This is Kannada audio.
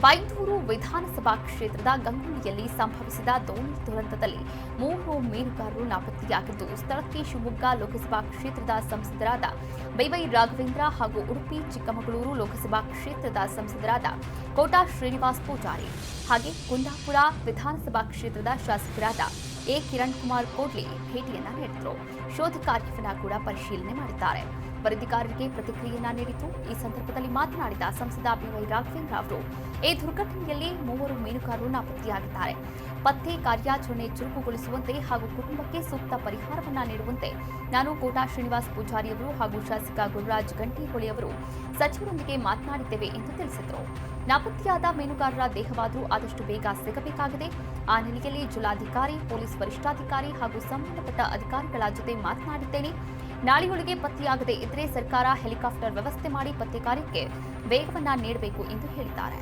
ಬೈಂದೂರು ವಿಧಾನಸಭಾ ಕ್ಷೇತ್ರದ ಗಂಗೊಳ್ಳಿಯಲ್ಲಿ ಸಂಭವಿಸಿದ ದೋಣಿ ದುರಂತದಲ್ಲಿ 3 ಮೀನುಗಾರರು ನಾಪತ್ತೆಯಾಗಿದ್ದು, ಸ್ಥಳಕ್ಕೆ ಶಿವಮೊಗ್ಗ ಲೋಕಸಭಾ ಕ್ಷೇತ್ರದ ಸಂಸದರಾದ ಬೈವೈ ರಾಘವೇಂದ್ರ ಹಾಗೂ ಉಡುಪಿ ಚಿಕ್ಕಮಗಳೂರು ಲೋಕಸಭಾ ಕ್ಷೇತ್ರದ ಸಂಸದರಾದ ಕೋಟಾ ಶ್ರೀನಿವಾಸ್ ಪೂಜಾರಿ ಹಾಗೆ ಕುಂದಾಪುರ ವಿಧಾನಸಭಾ ಕ್ಷೇತ್ರದ ಶಾಸಕರಾದ ಎ ಕಿರಣ್ ಕುಮಾರ್ ಕೋಡ್ಲಿ ಭೇಟಿಯನ್ನ ನೀಡಿದರು. ಶೋಧ ಕಾರ್ಯವನ್ನ ಕೂಡ ಪರಿಶೀಲನೆ ಮಾಡಿದ್ದಾರೆ. ವರದಿಗಾರರಿಗೆ ಪ್ರತಿಕ್ರಿಯೆಯನ್ನ ನೀಡಿತು. ಈ ಸಂದರ್ಭದಲ್ಲಿ ಮಾತನಾಡಿದ ಸಂಸದ ಬೈವೈ ರಾಘವೇಂದ್ರ ಅವರು, ಈ ದುರ್ಘಟನೆಯಲ್ಲಿ 3 ಮೀನುಗಾರರು ನಾಪತ್ತೆಯಾಗಿದ್ದಾರೆ. ಪತ್ತೆ ಕಾರ್ಯಾಚರಣೆ ಚುರುಕುಗೊಳಿಸುವಂತೆ ಹಾಗೂ ಕುಟುಂಬಕ್ಕೆ ಸೂಕ್ತ ಪರಿಹಾರವನ್ನ ನೀಡುವಂತೆ ನಾನು ಕೋಟಾ ಶ್ರೀನಿವಾಸ್ ಪೂಜಾರಿ ಅವರು ಹಾಗೂ ಶಾಸಕ ಗುರುರಾಜ್ ಗಂಟಿಹೊಳಿ ಅವರು ಸಚಿವರೊಂದಿಗೆ ಮಾತನಾಡಿದ್ದೇವೆ ಎಂದು ತಿಳಿಸಿದರು. ನಾಪತ್ತೆಯಾದ ಮೀನುಗಾರರ ದೇಹವಾದರೂ ಆದಷ್ಟು ಬೇಗ ಸಿಗಬೇಕಾಗಿದೆ. ಆ ನೆಲೆಯಲ್ಲಿ ಜಿಲ್ಲಾಧಿಕಾರಿ, ಪೊಲೀಸ್ ವರಿಷ್ಠಾಧಿಕಾರಿ ಹಾಗೂ ಸಂಬಂಧಪಟ್ಟ ಅಧಿಕಾರಿಗಳ ಜೊತೆ ಮಾತನಾಡಿದ್ದೇನೆ. ನಾಳೆಯೊಳಗೆ ಪತ್ತೆಯಾಗದೇ ಇದ್ದರೆ ಸರ್ಕಾರ ಹೆಲಿಕಾಪ್ಟರ್ ವ್ಯವಸ್ಥೆ ಮಾಡಿ ಪತ್ತೆ ಕಾರ್ಯಕ್ಕೆ ವೇಗವನ್ನ ನೀಡಬೇಕು ಎಂದು ಹೇಳಿದ್ದಾರೆ.